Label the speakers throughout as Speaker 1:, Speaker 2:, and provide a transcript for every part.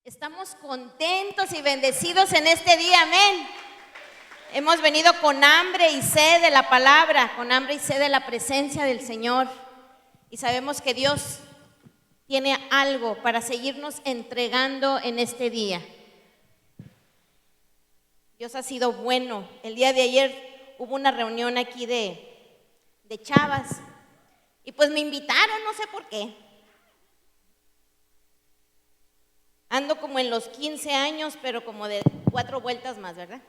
Speaker 1: Estamos contentos y bendecidos en este día, amén. Hemos venido con hambre y sed de la palabra, con hambre y sed de la presencia del Señor. Y sabemos que Dios tiene algo para seguirnos entregando en este día. Dios ha sido bueno. El día de ayer hubo una reunión aquí de chavas y pues me invitaron, no sé por qué. Ando como en los 15 años, pero como de 4 vueltas más, ¿verdad?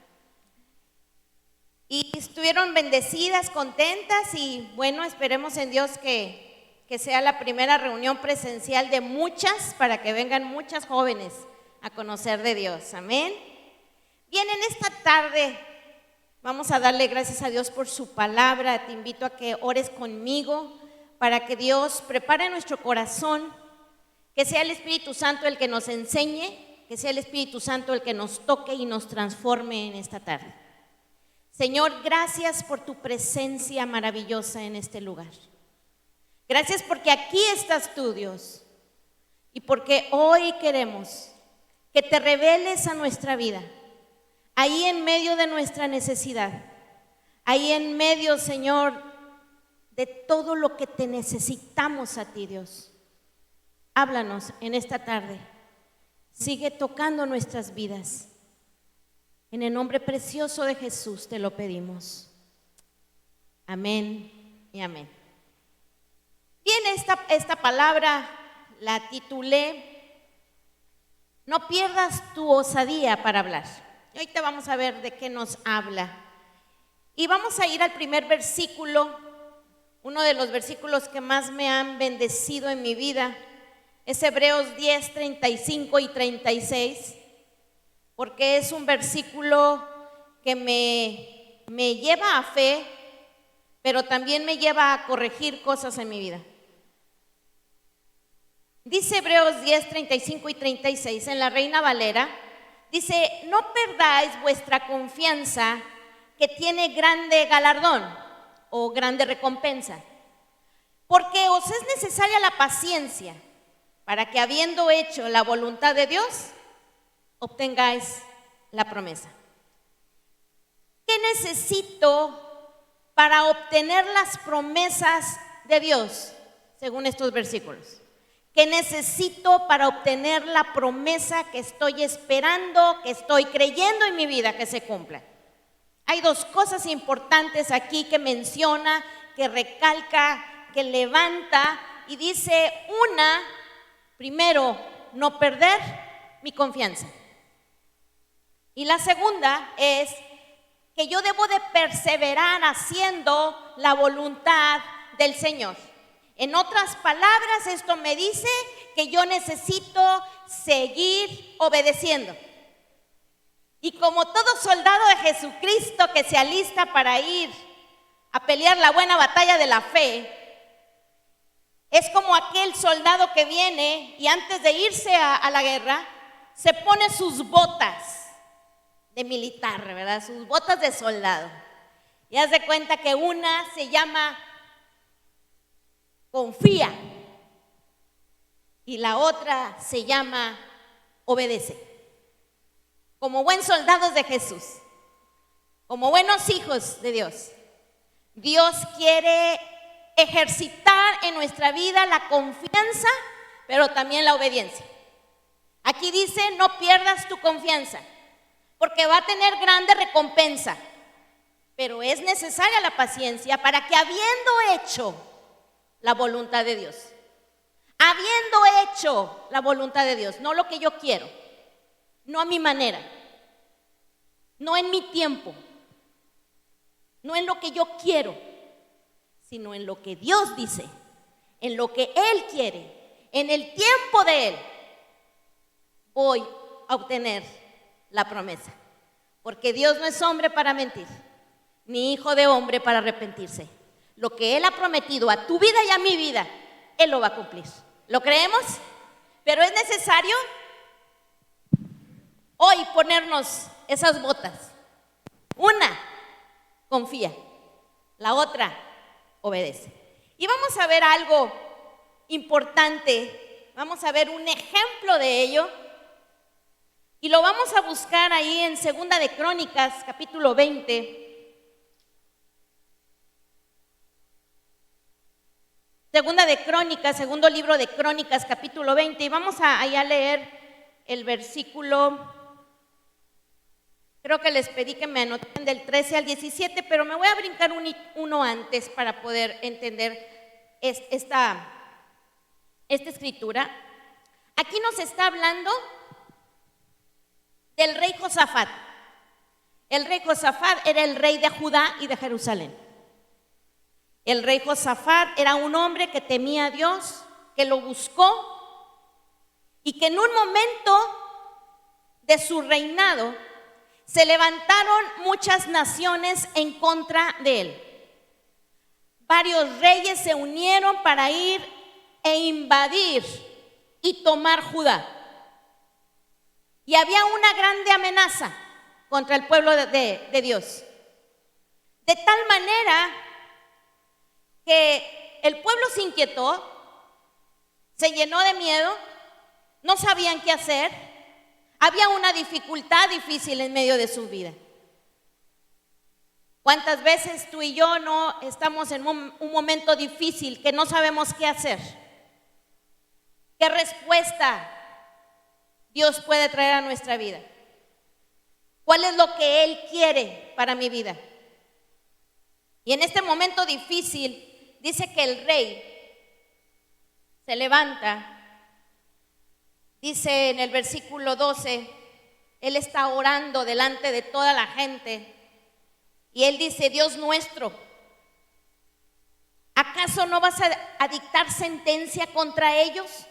Speaker 1: Y estuvieron bendecidas, contentas y bueno, esperemos en Dios que sea la primera reunión presencial de muchas, para que vengan muchas jóvenes a conocer de Dios, amén. Bien, en esta tarde vamos a darle gracias a Dios por su palabra. Te invito a que ores conmigo para que Dios prepare nuestro corazón. Que sea el Espíritu Santo el que nos enseñe, que sea el Espíritu Santo el que nos toque y nos transforme en esta tarde. Señor, gracias por tu presencia maravillosa en este lugar. Gracias porque aquí estás tú, Dios, y porque hoy queremos que te reveles a nuestra vida, ahí en medio de nuestra necesidad, ahí en medio, Señor, de todo lo que te necesitamos a ti, Dios. Háblanos en esta tarde. Sigue tocando nuestras vidas. En el nombre precioso de Jesús te lo pedimos. Amén y amén. Bien, esta palabra la titulé No pierdas tu osadía para hablar. Y ahorita vamos a ver de qué nos habla. Y vamos a ir al primer versículo, uno de los versículos que más me han bendecido en mi vida. Es Hebreos 10, 35 y 36, porque es un versículo que me lleva a fe, pero también me lleva a corregir cosas en mi vida. Dice Hebreos 10, 35 y 36 en la Reina Valera, dice: no perdáis vuestra confianza, que tiene grande galardón o grande recompensa, porque os es necesaria la paciencia, para que habiendo hecho la voluntad de Dios, obtengáis la promesa. ¿Qué necesito para obtener las promesas de Dios, según estos versículos? ¿Qué necesito para obtener la promesa que estoy esperando, que estoy creyendo en mi vida que se cumpla? Hay dos cosas importantes aquí que menciona, que recalca, que levanta, y dice una: primero, no perder mi confianza. Y la segunda es que yo debo de perseverar haciendo la voluntad del Señor. En otras palabras, esto me dice que yo necesito seguir obedeciendo. Y como todo soldado de Jesucristo que se alista para ir a pelear la buena batalla de la fe, es como aquel soldado que viene y antes de irse a la guerra, se pone sus botas de militar, ¿verdad? Sus botas de soldado. Y haz de cuenta que una se llama confía y la otra se llama obedece. Como buen soldados de Jesús, como buenos hijos de Dios, Dios quiere ejercitar en nuestra vida la confianza, pero también la obediencia. Aquí dice: no pierdas tu confianza, porque va a tener grande recompensa, pero es necesaria la paciencia para que, habiendo hecho la voluntad de Dios, habiendo hecho la voluntad de Dios, no lo que yo quiero, no a mi manera, no en mi tiempo, no en lo que yo quiero, sino en lo que Dios dice, en lo que Él quiere, en el tiempo de Él, voy a obtener la promesa. Porque Dios no es hombre para mentir, ni hijo de hombre para arrepentirse. Lo que Él ha prometido a tu vida y a mi vida, Él lo va a cumplir. ¿Lo creemos? Pero es necesario hoy ponernos esas botas. Una, confía. La otra, obedece. Y vamos a ver algo importante, vamos a ver un ejemplo de ello Y lo vamos a buscar ahí en Segunda de Crónicas, capítulo 20. Segunda de Crónicas, segundo libro de Crónicas, capítulo 20. Y vamos a leer el versículo, creo que les pedí que me anoten del 13 al 17, pero me voy a brincar uno antes para poder entender esta escritura. Aquí nos está hablando del rey Josafat. El rey Josafat era el rey de Judá y de Jerusalén. El rey Josafat era un hombre que temía a Dios, que lo buscó y que en un momento de su reinado se levantaron muchas naciones en contra de él. Varios reyes se unieron para ir e invadir y tomar Judá. Y había una grande amenaza contra el pueblo de Dios. De tal manera que el pueblo se inquietó, se llenó de miedo, no sabían qué hacer. Había una dificultad difícil en medio de su vida. ¿Cuántas veces tú y yo no estamos en un momento difícil que no sabemos qué hacer? ¿Qué respuesta Dios puede traer a nuestra vida? ¿Cuál es lo que Él quiere para mi vida? Y en este momento difícil, dice que el rey se levanta. Dice en el versículo 12, él está orando delante de toda la gente. Y él dice: Dios nuestro, ¿acaso no vas a dictar sentencia contra ellos?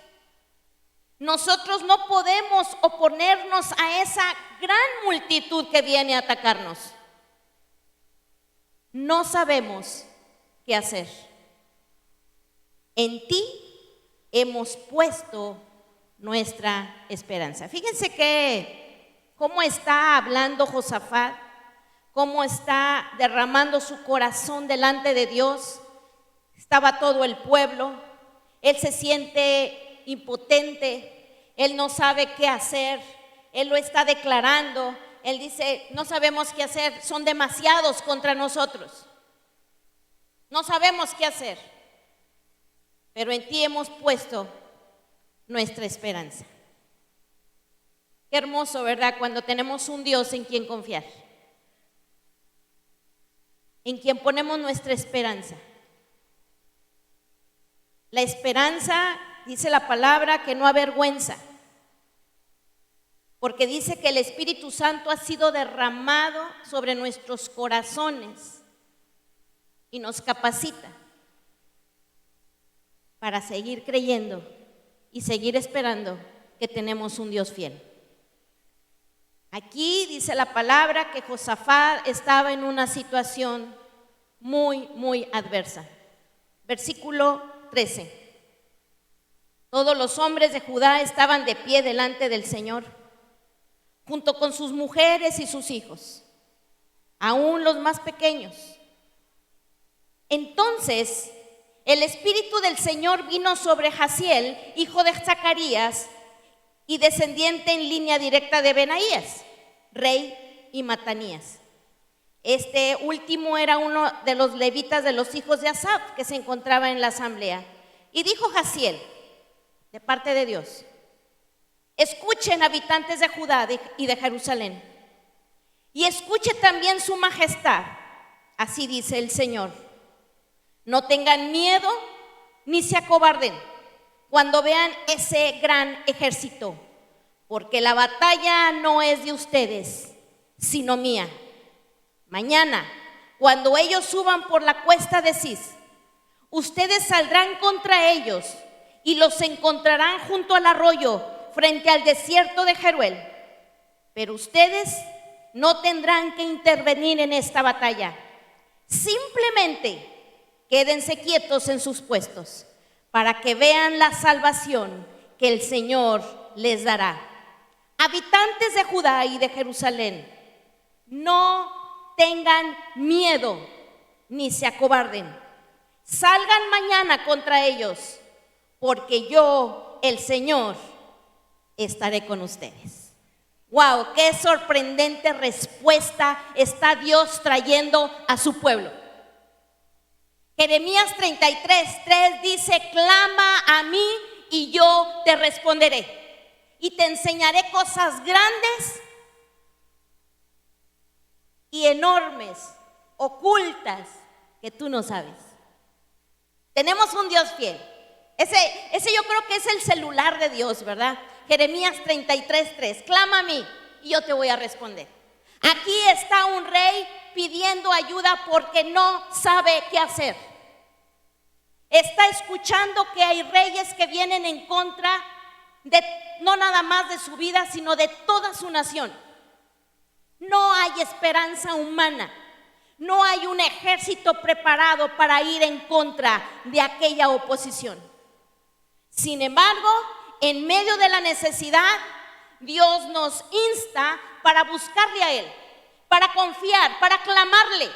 Speaker 1: Nosotros no podemos oponernos a esa gran multitud que viene a atacarnos. No sabemos qué hacer. En ti hemos puesto nuestra esperanza. Fíjense cómo está hablando Josafat, cómo está derramando su corazón delante de Dios. Estaba todo el pueblo, él se siente impotente, él no sabe qué hacer, él lo está declarando, él dice: no sabemos qué hacer, son demasiados contra nosotros, no sabemos qué hacer, pero en ti hemos puesto nuestra esperanza. Qué hermoso, ¿verdad? Cuando tenemos un Dios en quien confiar, en quien ponemos nuestra esperanza. La esperanza, dice la palabra, que no avergüenza, porque dice que el Espíritu Santo ha sido derramado sobre nuestros corazones y nos capacita para seguir creyendo y seguir esperando que tenemos un Dios fiel. Aquí dice la palabra que Josafat estaba en una situación muy, muy adversa. Versículo 13. Todos los hombres de Judá estaban de pie delante del Señor, junto con sus mujeres y sus hijos, aún los más pequeños. Entonces el Espíritu del Señor vino sobre Jaziel, hijo de Zacarías, y descendiente en línea directa de Benaías, rey, y Matanías. Este último era uno de los levitas de los hijos de Asaf, que se encontraba en la asamblea. Y dijo Jaziel, de parte de Dios: escuchen, habitantes de Judá y de Jerusalén, y escuche también su majestad. Así dice el Señor: no tengan miedo ni se acobarden cuando vean ese gran ejército, porque la batalla no es de ustedes, sino mía. Mañana, cuando ellos suban por la cuesta de Cis, ustedes saldrán contra ellos y los encontrarán junto al arroyo, frente al desierto de Jeruel. Pero ustedes no tendrán que intervenir en esta batalla. Simplemente quédense quietos en sus puestos para que vean la salvación que el Señor les dará. Habitantes de Judá y de Jerusalén, no tengan miedo ni se acobarden. Salgan mañana contra ellos, porque yo, el Señor, estaré con ustedes. Wow, qué sorprendente respuesta está Dios trayendo a su pueblo. Jeremías 33:3 dice: clama a mí y yo te responderé y te enseñaré cosas grandes y enormes, ocultas, que tú no sabes. Tenemos un Dios fiel. Ese yo creo que es el celular de Dios, ¿verdad? Jeremías 33:3, clama a mí y yo te voy a responder. Aquí está un rey pidiendo ayuda porque no sabe qué hacer. Está escuchando que hay reyes que vienen en contra de no nada más de su vida, sino de toda su nación. No hay esperanza humana. No hay un ejército preparado para ir en contra de aquella oposición. Sin embargo, en medio de la necesidad, Dios nos insta para buscarle a Él, para confiar, para clamarle,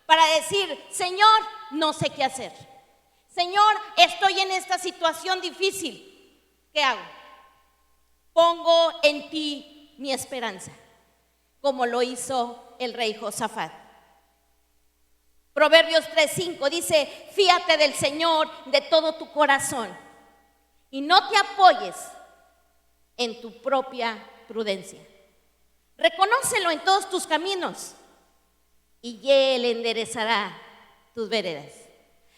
Speaker 1: para decir: Señor, no sé qué hacer. Señor, estoy en esta situación difícil. ¿Qué hago? Pongo en ti mi esperanza, como lo hizo el rey Josafat. Proverbios 3:5 dice: fíate del Señor de todo tu corazón y no te apoyes en tu propia prudencia. Reconócelo en todos tus caminos y Él enderezará tus veredas.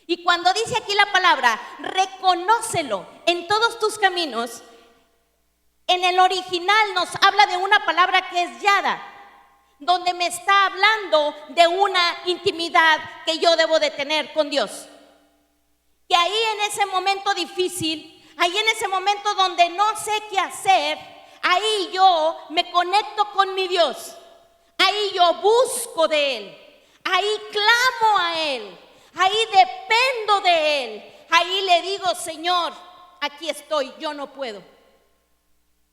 Speaker 1: Y cuando dice aquí la palabra reconócelo en todos tus caminos, en el original nos habla de una palabra que es yada, donde me está hablando de una intimidad que yo debo de tener con Dios. Que ahí en ese momento difícil, ahí en ese momento donde no sé qué hacer, ahí yo me conecto con mi Dios. Ahí yo busco de Él. Ahí clamo a Él. Ahí dependo de Él. Ahí le digo: Señor, aquí estoy, yo no puedo.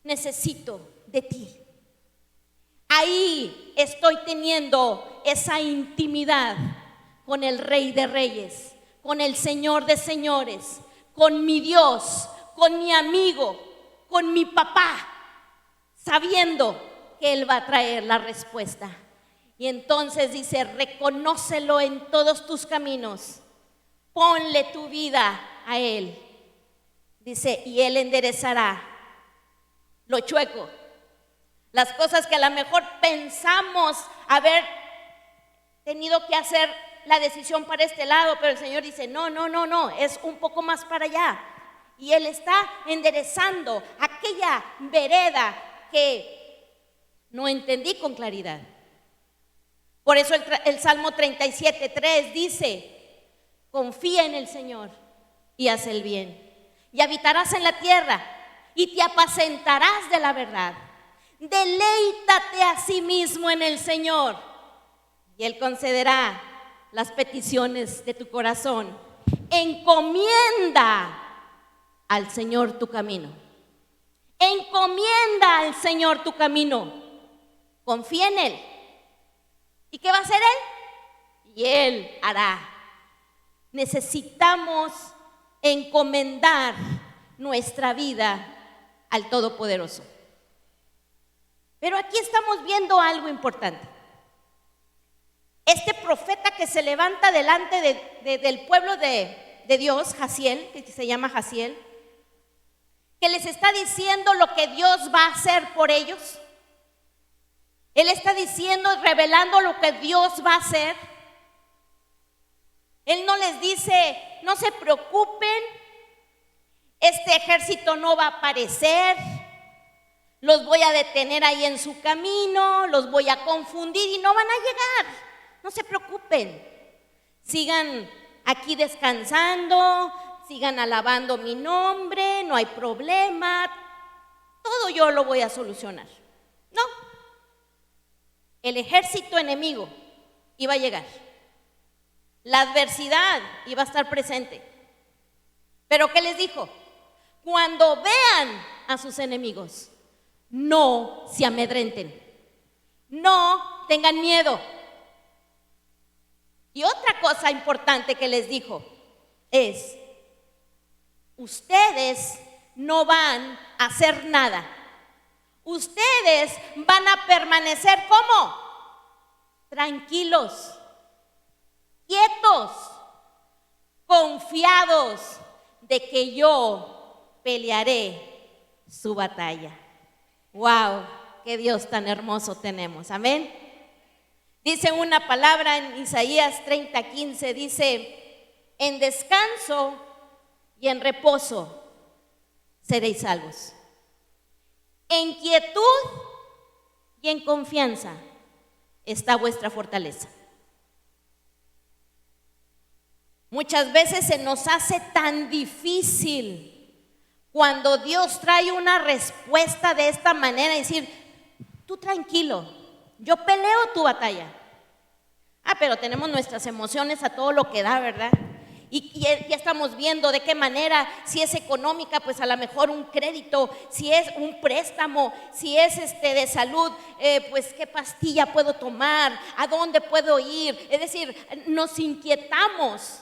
Speaker 1: Necesito de ti. Ahí estoy teniendo esa intimidad con el Rey de Reyes, con el Señor de Señores, con mi Dios, con mi amigo, con mi papá, sabiendo que Él va a traer la respuesta. Y entonces dice: reconócelo en todos tus caminos, ponle tu vida a Él. Dice: y Él enderezará lo chueco. Las cosas que a lo mejor pensamos haber tenido que hacer la decisión para este lado, pero el Señor dice: no, es un poco más para allá. Y Él está enderezando aquella vereda que no entendí con claridad. Por eso el Salmo 37:3 dice: confía en el Señor y haz el bien, y habitarás en la tierra y te apacentarás de la verdad. Deleítate a sí mismo en el Señor y Él concederá las peticiones de tu corazón. Encomienda al Señor tu camino. Encomienda al Señor tu camino. Confía en Él. ¿Y qué va a hacer Él? Y Él hará. Necesitamos encomendar nuestra vida al Todopoderoso. Pero aquí estamos viendo algo importante. Este profeta que se levanta delante del pueblo de Dios, Jaziel, que se llama Jaziel, que les está diciendo lo que Dios va a hacer por ellos. Él está diciendo, revelando lo que Dios va a hacer. Él no les dice: no se preocupen, este ejército no va a aparecer, los voy a detener ahí en su camino, los voy a confundir y no van a llegar. No se preocupen, sigan aquí descansando, sigan alabando mi nombre, no hay problema, todo yo lo voy a solucionar. No, el ejército enemigo iba a llegar, la adversidad iba a estar presente. Pero ¿qué les dijo? Cuando vean a sus enemigos, no se amedrenten, no tengan miedo. Y otra cosa importante que les dijo es: ustedes no van a hacer nada, ustedes van a permanecer ¿cómo? Tranquilos, quietos, confiados de que yo pelearé su batalla. ¡Wow! ¡Qué Dios tan hermoso tenemos! Amén. Dice una palabra en Isaías 30:15, dice: en descanso y en reposo seréis salvos. En quietud y en confianza está vuestra fortaleza. Muchas veces se nos hace tan difícil cuando Dios trae una respuesta de esta manera, decir: tú tranquilo, yo peleo tu batalla. Pero tenemos nuestras emociones a todo lo que da, ¿verdad? Y ya estamos viendo de qué manera, si es económica, pues a lo mejor un crédito, si es un préstamo, si es de salud, pues qué pastilla puedo tomar, a dónde puedo ir. Es decir, nos inquietamos.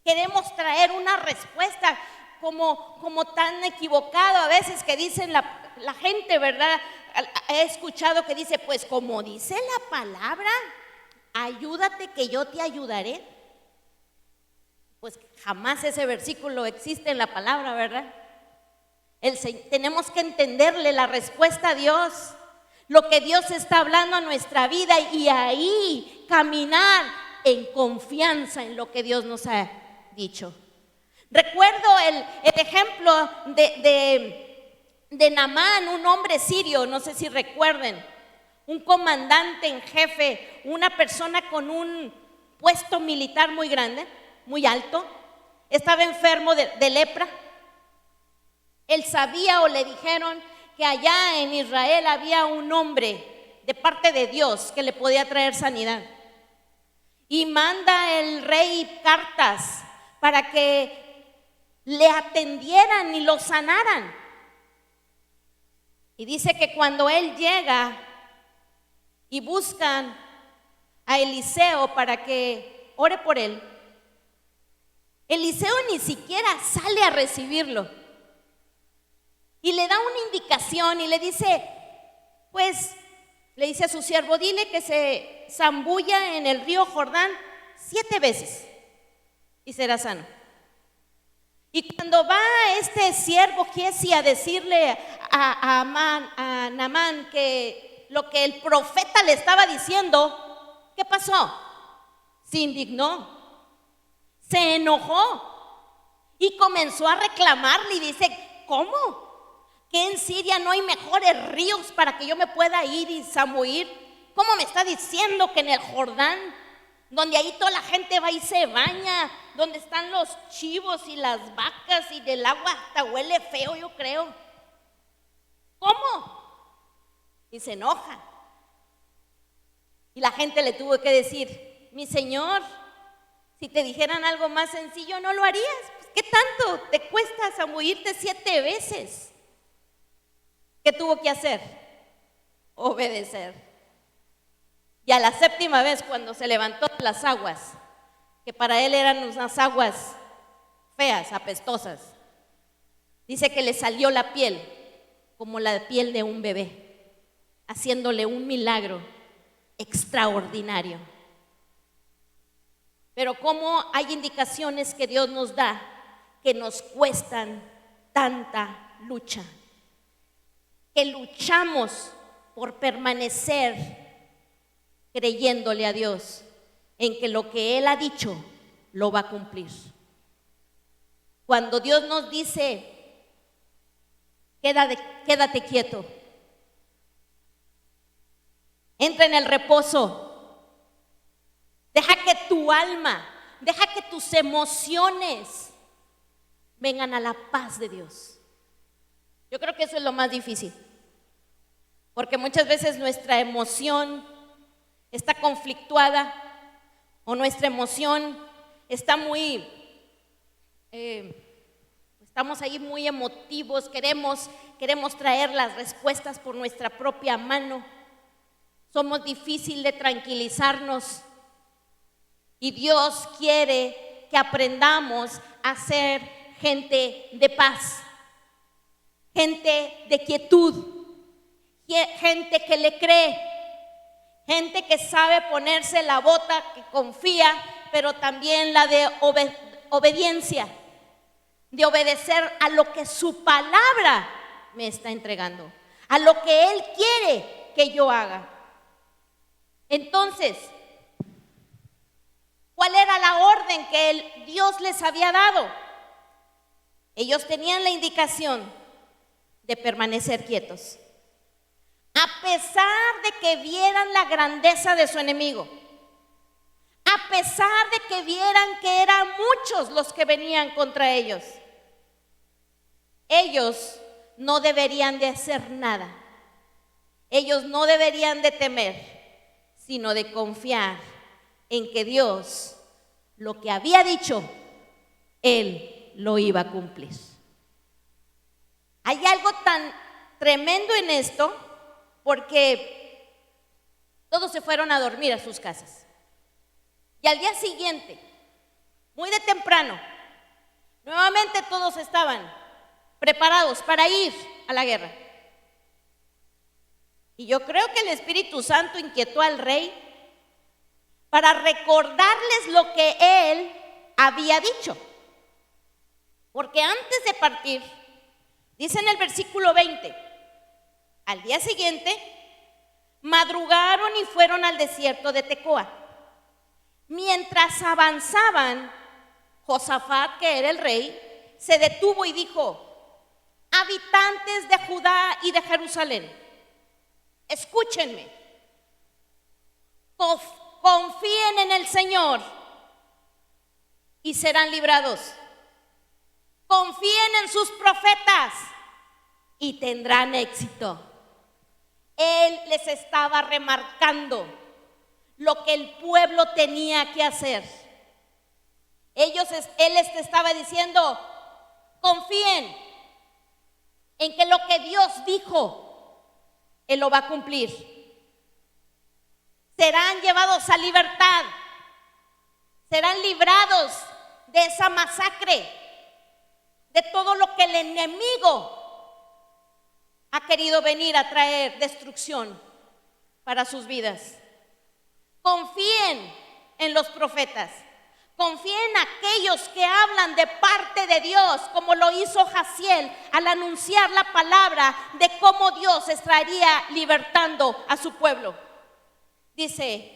Speaker 1: Queremos traer una respuesta como tan equivocado a veces que dicen la gente, ¿verdad? He escuchado que dice: pues como dice la palabra, ayúdate que yo te ayudaré. Pues jamás ese versículo existe en la palabra, ¿verdad? Tenemos que entenderle la respuesta a Dios, lo que Dios está hablando a nuestra vida, y ahí caminar en confianza en lo que Dios nos ha dicho. Recuerdo el ejemplo de Naamán, un hombre sirio, no sé si recuerden, un comandante en jefe, una persona con un puesto militar muy grande, muy alto, estaba enfermo de lepra. Él sabía, o le dijeron, que allá en Israel había un hombre de parte de Dios que le podía traer sanidad. Y manda el rey cartas para que le atendieran y lo sanaran. Y dice que cuando él llega y buscan a Eliseo para que ore por él, Eliseo ni siquiera sale a recibirlo. Y le da una indicación y le dice, pues, le dice a su siervo: dile que se zambulla en el río Jordán 7 veces y será sano. Y cuando va este siervo Giesi a decirle a Naamán que lo que el profeta le estaba diciendo, ¿qué pasó? Se indignó. Se enojó y comenzó a reclamarle y dice: ¿cómo? ¿Que en Siria no hay mejores ríos para que yo me pueda ir y zambullir? ¿Cómo me está diciendo que en el Jordán, donde ahí toda la gente va y se baña, donde están los chivos y las vacas y del agua hasta huele feo, yo creo? ¿Cómo? Y se enoja. Y la gente le tuvo que decir: mi señor, si te dijeran algo más sencillo, ¿no lo harías? Pues, ¿qué tanto te cuesta zambullirte 7 veces? ¿Qué tuvo que hacer? Obedecer. Y a la 7ª vez, cuando se levantó las aguas, que para él eran unas aguas feas, apestosas, dice que le salió la piel como la piel de un bebé, haciéndole un milagro extraordinario. Pero cómo hay indicaciones que Dios nos da que nos cuestan tanta lucha, que luchamos por permanecer creyéndole a Dios en que lo que Él ha dicho lo va a cumplir. Cuando Dios nos dice: quédate quieto, entra en el reposo, deja que tu alma, deja que tus emociones vengan a la paz de Dios. Yo creo que eso es lo más difícil, porque muchas veces nuestra emoción está conflictuada, o nuestra emoción está estamos ahí muy emotivos, queremos traer las respuestas por nuestra propia mano, somos difíciles de tranquilizarnos. Y Dios quiere que aprendamos a ser gente de paz, gente de quietud, gente que le cree, gente que sabe ponerse la bota, que confía, pero también la de obediencia, de obedecer a lo que su palabra me está entregando, a lo que Él quiere que yo haga. Entonces, ¿cuál era la orden que Dios les había dado? Ellos tenían la indicación de permanecer quietos, a pesar de que vieran la grandeza de su enemigo, a pesar de que vieran que eran muchos los que venían contra ellos. Ellos no deberían de hacer nada. Ellos no deberían de temer, sino de confiar en que Dios, lo que había dicho, Él lo iba a cumplir. Hay algo tan tremendo en esto, porque todos se fueron a dormir a sus casas. Y al día siguiente, muy de temprano, nuevamente todos estaban preparados para ir a la guerra. Y yo creo que el Espíritu Santo inquietó al rey para recordarles lo que él había dicho. Porque antes de partir, dice en el versículo 20, al día siguiente, madrugaron y fueron al desierto de Tecoa. Mientras avanzaban, Josafat, que era el rey, se detuvo y dijo: habitantes de Judá y de Jerusalén, escúchenme, confíen en el Señor y serán librados. Confíen en sus profetas y tendrán éxito. Él les estaba remarcando lo que el pueblo tenía que hacer. Él les estaba diciendo: confíen en que lo que Dios dijo, Él lo va a cumplir. Serán llevados a libertad, serán librados de esa masacre, de todo lo que el enemigo ha querido venir a traer destrucción para sus vidas. Confíen en los profetas, confíen en aquellos que hablan de parte de Dios, como lo hizo Jaciel al anunciar la palabra de cómo Dios estaría libertando a su pueblo. Dice: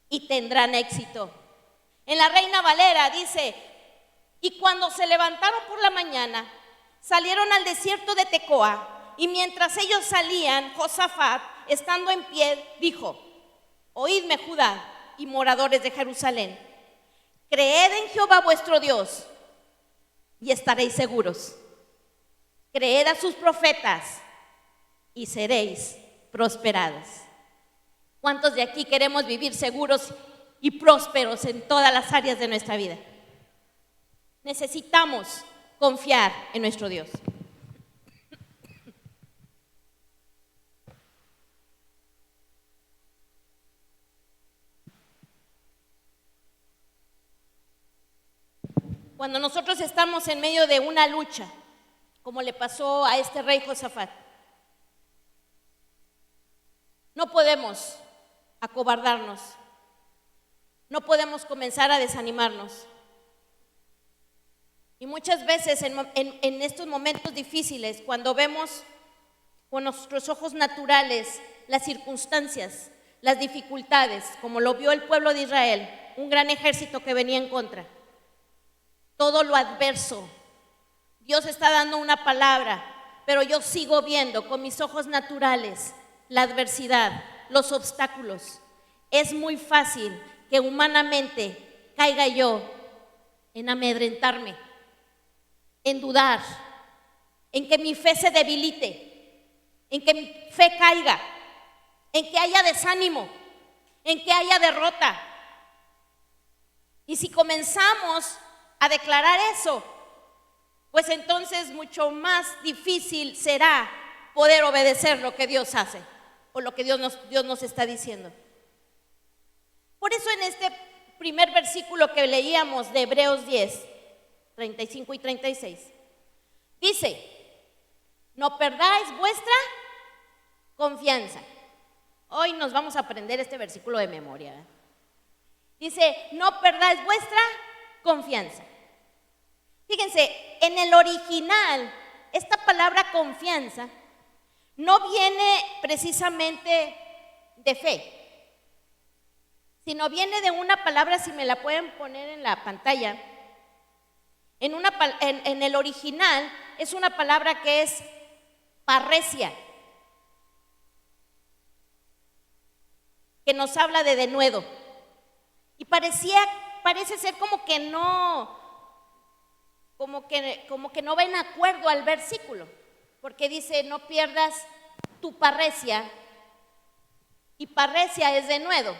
Speaker 1: y tendrán éxito. En la Reina Valera dice: y cuando se levantaron por la mañana, salieron al desierto de Tecoa, y mientras ellos salían, Josafat, estando en pie, dijo: oídme, Judá y moradores de Jerusalén, creed en Jehová vuestro Dios y estaréis seguros. Creed a sus profetas y seréis prosperados. ¿Cuántos de aquí queremos vivir seguros y prósperos en todas las áreas de nuestra vida? Necesitamos confiar en nuestro Dios. Cuando nosotros estamos en medio de una lucha, como le pasó a este rey Josafat, no podemos acobardarnos, no podemos comenzar a desanimarnos. Y muchas veces en estos momentos difíciles, cuando vemos con nuestros ojos naturales las circunstancias, las dificultades, como lo vio el pueblo de Israel, un gran ejército que venía en contra, todo lo adverso, Dios está dando una palabra, pero yo sigo viendo con mis ojos naturales la adversidad, los obstáculos. Es muy fácil que humanamente caiga yo en amedrentarme, en dudar, en que mi fe se debilite, en que mi fe caiga, en que haya desánimo, en que haya derrota. Y si comenzamos a declarar eso, pues entonces mucho más difícil será poder obedecer lo que Dios hace o lo que Dios nos está diciendo. Por eso en este primer versículo que leíamos de Hebreos 10, 35 y 36, dice: no perdáis vuestra Confianza. Hoy nos vamos a aprender este versículo de memoria. Dice, no perdáis vuestra confianza. Fíjense, en el original, esta palabra confianza no viene precisamente de fe, sino viene de una palabra, si me la pueden poner en la pantalla, en el original es una palabra que es parresia, que nos habla de denuedo. Y parece ser como que no, como que no va en acuerdo al versículo, porque dice, no pierdas tu parresia, y parresia es denuedo.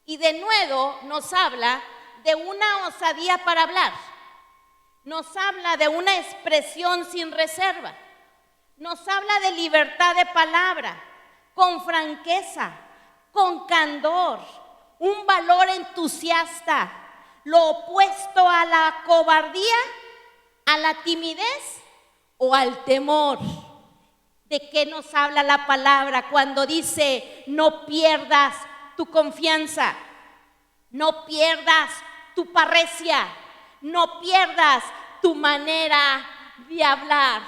Speaker 1: Y denuedo nos habla de una osadía para hablar, nos habla de una expresión sin reserva, nos habla de libertad de palabra, con franqueza, con candor, un valor entusiasta, lo opuesto a la cobardía, a la timidez o al temor. ¿De qué nos habla la palabra cuando dice no pierdas tu confianza, no pierdas tu parresia, no pierdas tu manera de hablar,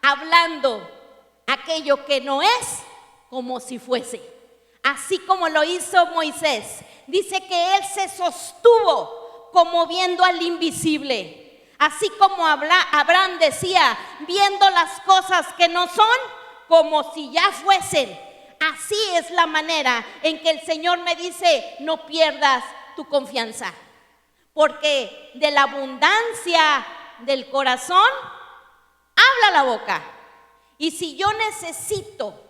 Speaker 1: hablando aquello que no es como si fuese? Así como lo hizo Moisés, dice que él se sostuvo como viendo al invisible. Así como Abraham decía, viendo las cosas que no son como si ya fuesen. Así es la manera en que el Señor me dice, no pierdas tu confianza. Porque de la abundancia del corazón, habla la boca. Y si yo necesito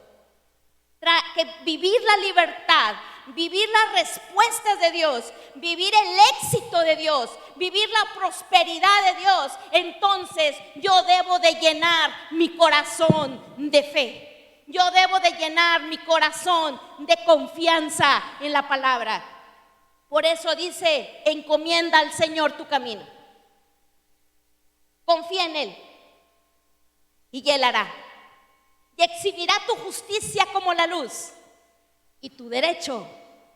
Speaker 1: vivir la libertad, vivir las respuestas de Dios, vivir el éxito de Dios, vivir la prosperidad de Dios, entonces yo debo de llenar mi corazón de fe. Yo debo de llenar mi corazón de confianza en la palabra. Por eso dice, encomienda al Señor tu camino. Confía en Él y Él hará. Y exhibirá tu justicia como la luz y tu derecho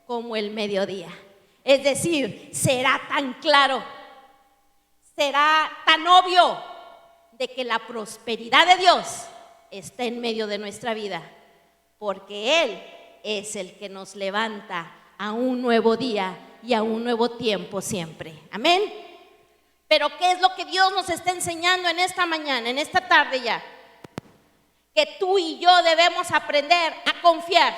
Speaker 1: como el mediodía. Es decir, será tan claro, será tan obvio de que la prosperidad de Dios está en medio de nuestra vida, porque Él es el que nos levanta a un nuevo día y a un nuevo tiempo siempre. Amén. Pero ¿qué es lo que Dios nos está enseñando en esta mañana, en esta tarde ya? Que tú y yo debemos aprender a confiar.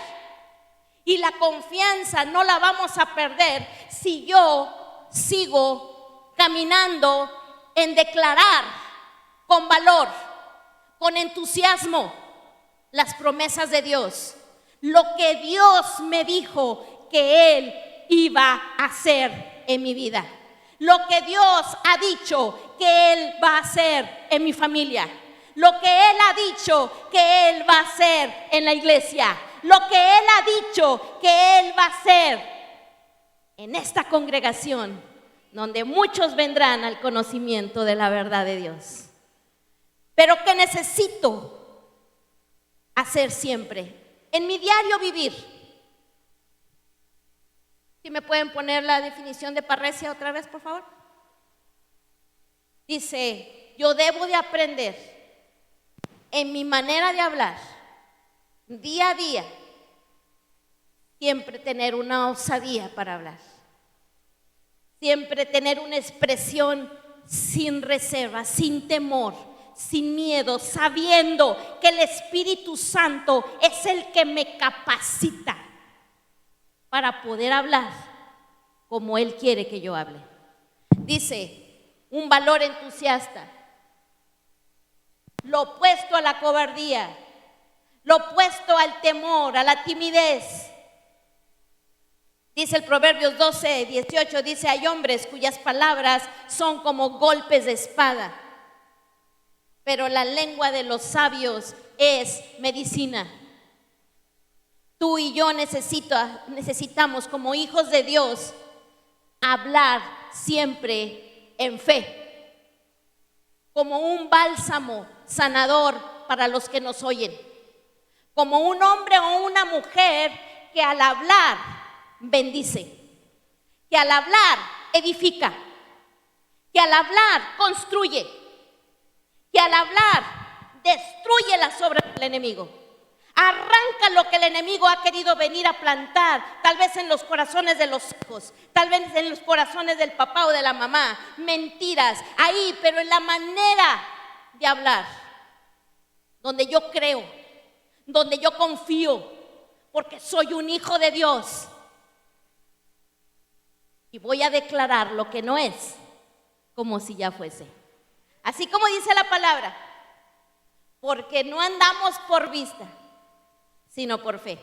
Speaker 1: Y la confianza no la vamos a perder si yo sigo caminando en declarar con valor, con entusiasmo, las promesas de Dios. Lo que Dios me dijo que Él iba a hacer en mi vida. Lo que Dios ha dicho que Él va a hacer en mi familia. Lo que Él ha dicho que Él va a hacer en la iglesia. Lo que Él ha dicho que Él va a hacer en esta congregación, donde muchos vendrán al conocimiento de la verdad de Dios. Pero ¿qué necesito hacer siempre? En mi diario vivir. ¿Sí me pueden poner la definición de parresia otra vez, por favor? Dice, yo debo de aprender en mi manera de hablar, día a día, siempre tener una osadía para hablar, siempre tener una expresión sin reserva, sin temor, sin miedo, sabiendo que el Espíritu Santo es el que me capacita para poder hablar como Él quiere que yo hable. Dice, un valor entusiasta. Lo opuesto a la cobardía, lo opuesto al temor, a la timidez. Dice el Proverbios 12:18, dice, hay hombres cuyas palabras son como golpes de espada, pero la lengua de los sabios es medicina. Tú y yo necesitamos como hijos de Dios hablar siempre en fe, como un bálsamo sanador para los que nos oyen, como un hombre o una mujer que al hablar bendice, que al hablar edifica, que al hablar construye, que al hablar destruye las obras del enemigo. Arranca lo que el enemigo ha querido venir a plantar, tal vez en los corazones de los hijos, tal vez en los corazones del papá o de la mamá, mentiras, ahí, pero en la manera de hablar, donde yo creo, donde yo confío, porque soy un hijo de Dios. Y voy a declarar lo que no es, como si ya fuese. Así como dice la palabra, porque no andamos por vista, sino por fe.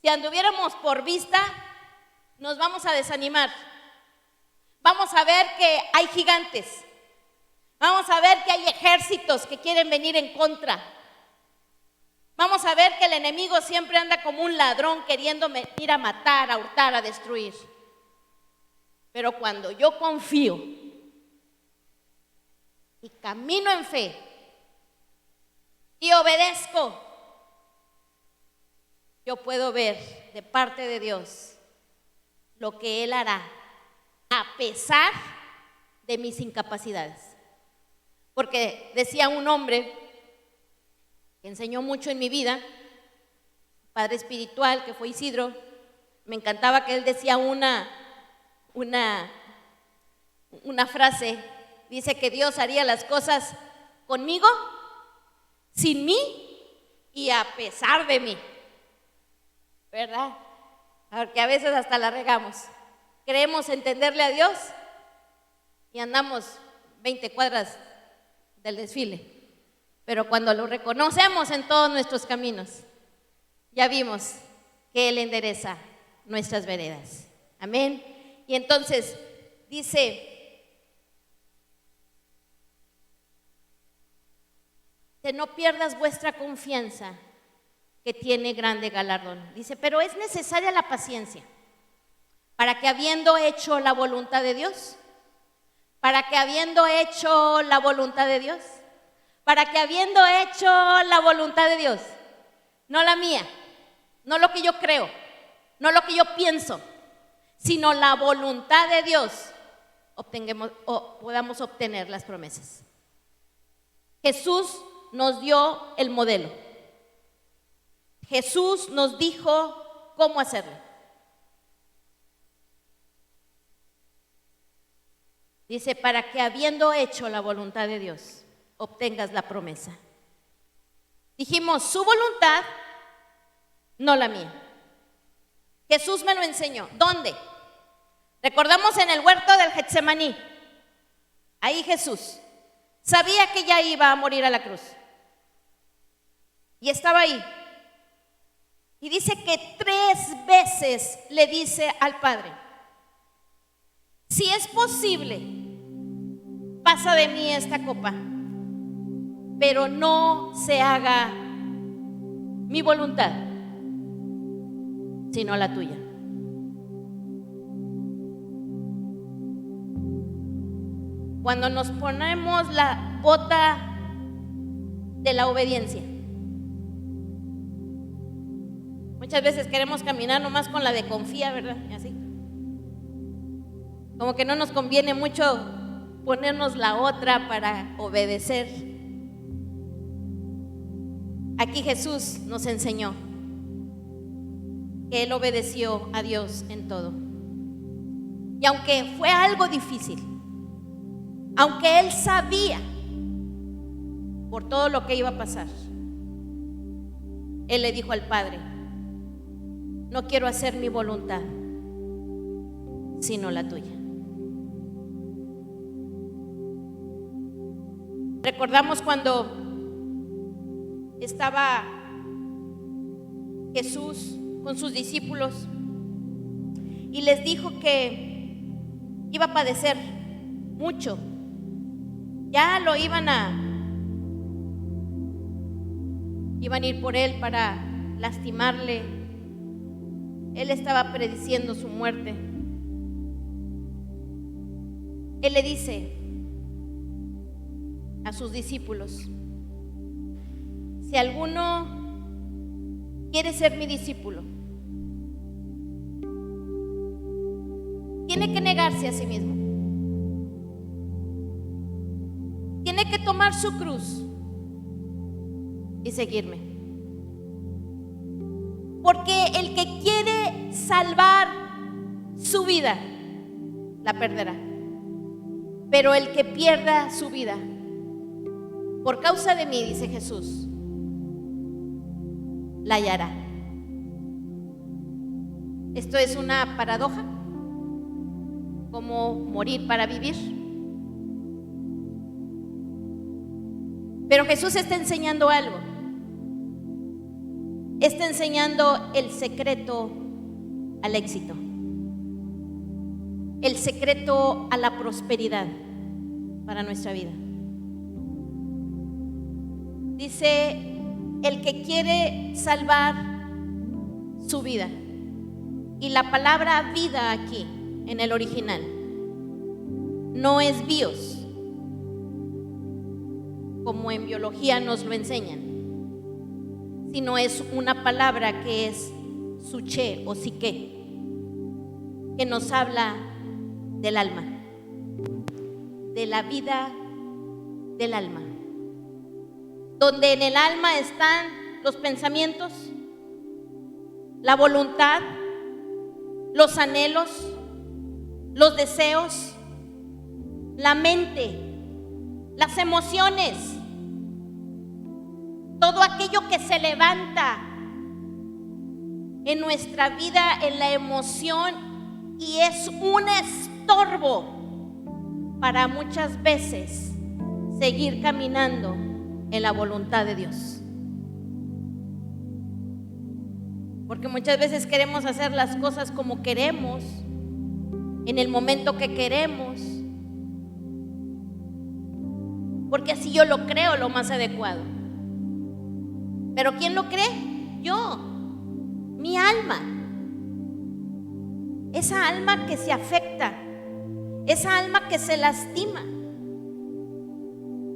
Speaker 1: Si anduviéramos por vista, nos vamos a desanimar. Vamos a ver que hay gigantes. Vamos a ver que hay ejércitos que quieren venir en contra. Vamos a ver que el enemigo siempre anda como un ladrón queriendo venir a matar, a hurtar, a destruir. Pero cuando yo confío y camino en fe y obedezco, yo puedo ver de parte de Dios lo que Él hará a pesar de mis incapacidades. Porque decía un hombre que enseñó mucho en mi vida, padre espiritual, que fue Isidro, me encantaba que él decía una frase, dice que Dios haría las cosas conmigo, sin mí y a pesar de mí, ¿verdad? Porque a veces hasta la regamos, creemos entenderle a Dios y andamos 20 cuadras del desfile, pero cuando lo reconocemos en todos nuestros caminos, ya vimos que Él endereza nuestras veredas. Amén. Y entonces dice que no pierdas vuestra confianza, que tiene grande galardón. Dice, pero es necesaria la paciencia, para que habiendo hecho la voluntad de Dios, para que habiendo hecho la voluntad de Dios, para que habiendo hecho la voluntad de Dios, no la mía, no lo que yo creo, no lo que yo pienso, sino la voluntad de Dios, podamos obtener las promesas. Jesús nos dio el modelo. Jesús nos dijo cómo hacerlo. Dice, para que habiendo hecho la voluntad de Dios, obtengas la promesa. Dijimos, su voluntad, no la mía. Jesús me lo enseñó. ¿Dónde? Recordamos en el huerto del Getsemaní. Ahí Jesús sabía que ya iba a morir a la cruz. Y estaba ahí. Y dice que 3 veces le dice al Padre, si es posible, pasa de mí esta copa, pero no se haga mi voluntad, sino la tuya. Cuando nos ponemos la bota de la obediencia, muchas veces queremos caminar nomás con la de confía, ¿verdad? Y así. Como que no nos conviene mucho ponernos la otra para obedecer. Aquí Jesús nos enseñó que Él obedeció a Dios en todo. Y aunque fue algo difícil, aunque Él sabía por todo lo que iba a pasar, Él le dijo al Padre, no quiero hacer mi voluntad, sino la tuya. Recordamos cuando estaba Jesús con sus discípulos y les dijo que iba a padecer mucho. Ya lo iban a ir por él para lastimarle. Él estaba prediciendo su muerte. Él le dice a sus discípulos, si alguno quiere ser mi discípulo, tiene que negarse a sí mismo. Tiene que tomar su cruz y seguirme. Porque el que quiere salvar su vida, la perderá. Pero el que pierda su vida por causa de mí, dice Jesús, la hallará. Esto es una paradoja, como morir para vivir. Pero Jesús está enseñando algo. Está enseñando el secreto al éxito, el secreto a la prosperidad para nuestra vida. Dice, el que quiere salvar su vida. Y la palabra vida aquí, en el original, no es bios, como en biología nos lo enseñan, sino es una palabra que es suché o psique, que nos habla del alma, de la vida del alma, donde en el alma están los pensamientos, la voluntad, los anhelos, los deseos, la mente, las emociones, todo aquello que se levanta en nuestra vida, en la emoción, y es un estorbo para muchas veces seguir caminando en la voluntad de Dios. Porque muchas veces queremos hacer las cosas como queremos, en el momento que queremos, porque así yo lo creo lo más adecuado. Pero ¿quién lo cree? Yo, mi alma. Esa alma que se afecta, esa alma que se lastima.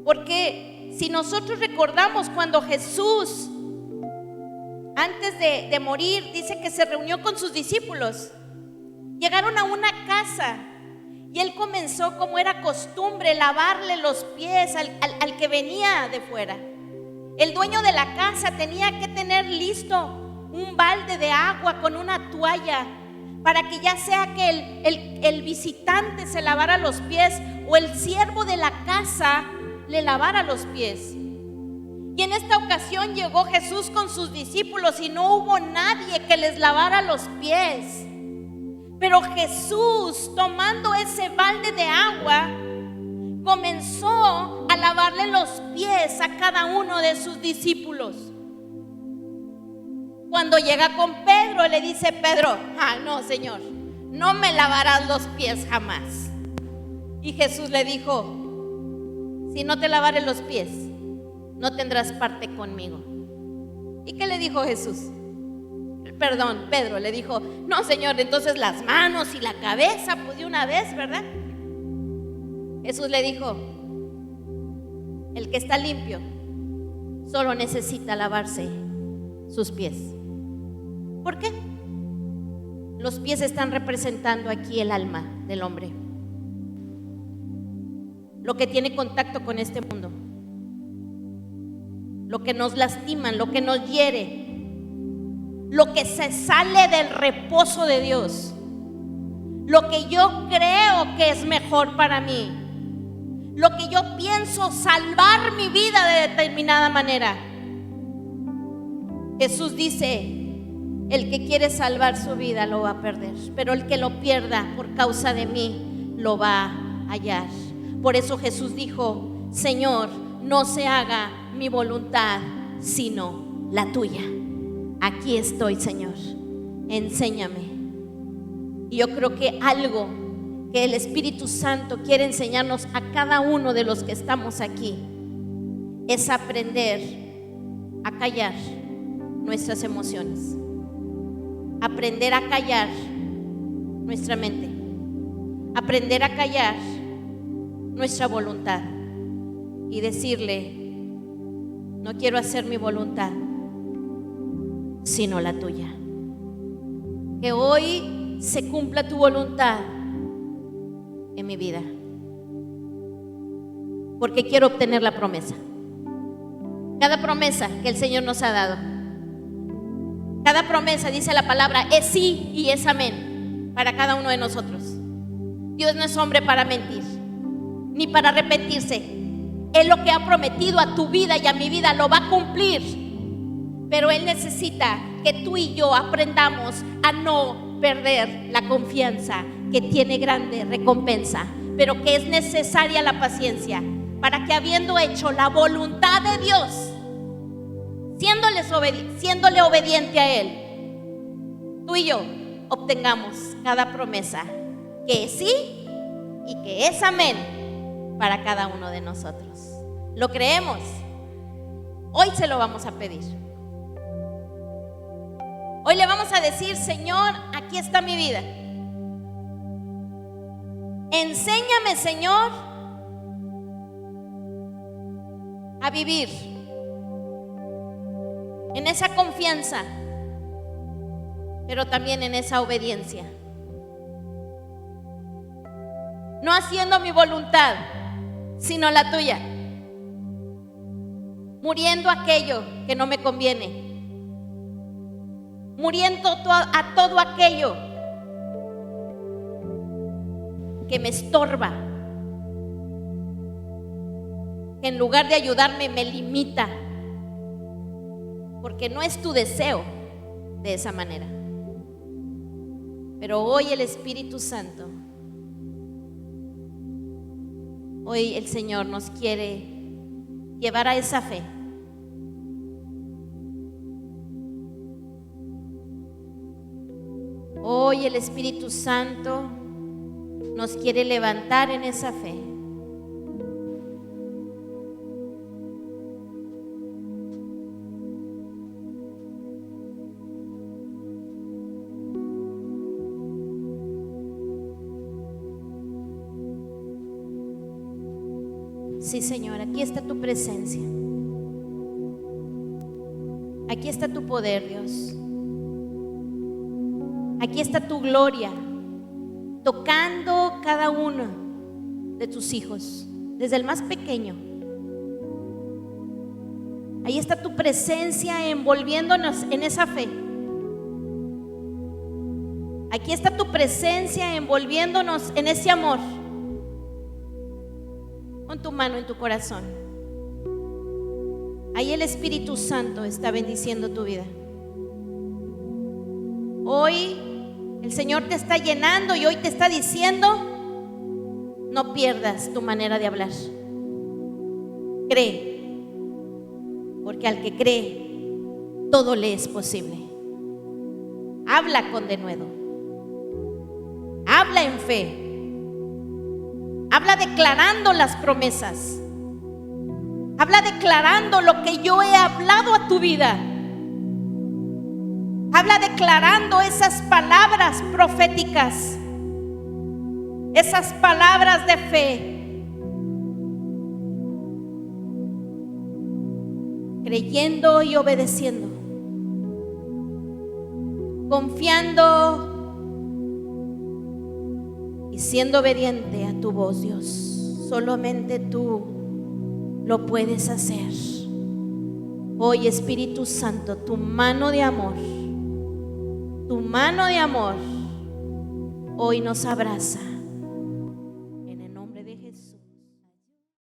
Speaker 1: Porque si nosotros recordamos cuando Jesús, antes de morir, dice que se reunió con sus discípulos, llegaron a una casa y él comenzó, como era costumbre, lavarle los pies al que venía de fuera. El dueño de la casa tenía que tener listo un balde de agua con una toalla, para que ya sea que el visitante se lavara los pies o el siervo de la casa le lavara los pies. Y en esta ocasión llegó Jesús con sus discípulos y no hubo nadie que les lavara los pies. Pero Jesús, tomando ese balde de agua, comenzó a lavarle los pies a cada uno de sus discípulos. Cuando llega con Pedro, le dice Pedro: no, Señor, no me lavarás los pies jamás. Y Jesús le dijo: si no te lavaré los pies, no tendrás parte conmigo. ¿Y qué le dijo Jesús? Perdón, Pedro le dijo: no, Señor, entonces las manos y la cabeza, pues de una vez, ¿verdad? Jesús le dijo: el que está limpio solo necesita lavarse sus pies. ¿Por qué? Los pies están representando aquí el alma del hombre, lo que tiene contacto con este mundo, lo que nos lastima, lo que nos hiere, lo que se sale del reposo de Dios, lo que yo creo que es mejor para mí, lo que yo pienso salvar mi vida de determinada manera. Jesús dice: el que quiere salvar su vida lo va a perder, pero el que lo pierda por causa de mí lo va a hallar. Por eso Jesús dijo: Señor, no se haga mi voluntad sino la tuya. Aquí estoy, Señor, enséñame. Y yo creo que algo que el Espíritu Santo quiere enseñarnos a cada uno de los que estamos aquí es aprender a callar nuestras emociones, aprender a callar nuestra mente, aprender a callar nuestra voluntad y decirle: no quiero hacer mi voluntad, sino la tuya. Que hoy se cumpla tu voluntad en mi vida, porque quiero obtener la promesa. Cada promesa que el Señor nos ha dado, cada promesa, dice la palabra, es sí y es amén para cada uno de nosotros. Dios no es hombre para mentir, ni para arrepentirse. Él lo que ha prometido a tu vida y a mi vida lo va a cumplir. Pero Él necesita que tú y yo aprendamos a no perder la confianza, que tiene grande recompensa, pero que es necesaria la paciencia, para que habiendo hecho la voluntad de Dios, siéndole obediente a Él, tú y yo obtengamos cada promesa que es sí y que es amén para cada uno de nosotros. ¿Lo creemos? Hoy se lo vamos a pedir. Hoy le vamos a decir: Señor, aquí está mi vida. Enséñame, Señor, a vivir en esa confianza, pero también en esa obediencia. No haciendo mi voluntad, sino la tuya. Muriendo aquello que no me conviene. Muriendo a todo aquello que me estorba, que en lugar de ayudarme me limita, porque no es tu deseo de esa manera. Pero hoy el Espíritu Santo, hoy el Señor nos quiere llevar a esa fe. Hoy el Espíritu Santo nos quiere levantar en esa fe. Sí, Señor, aquí está tu presencia. Aquí está tu poder, Dios. Aquí está tu gloria, tocando cada uno de tus hijos, desde el más pequeño. Ahí está tu presencia envolviéndonos en esa fe. Aquí está tu presencia envolviéndonos en ese amor. Pon tu mano en tu corazón. Ahí el Espíritu Santo está bendiciendo tu vida. Hoy el Señor te está llenando y hoy te está diciendo: no pierdas tu manera de hablar. Cree, porque al que cree, todo le es posible. Habla con denuedo. Habla en fe. Habla declarando las promesas. Habla declarando lo que yo he hablado a tu vida. Habla declarando esas palabras proféticas, esas palabras de fe, creyendo y obedeciendo, confiando y siendo obediente a tu voz, Dios. Solamente tú lo puedes hacer. Hoy, Espíritu Santo, tu mano de amor hoy nos abraza.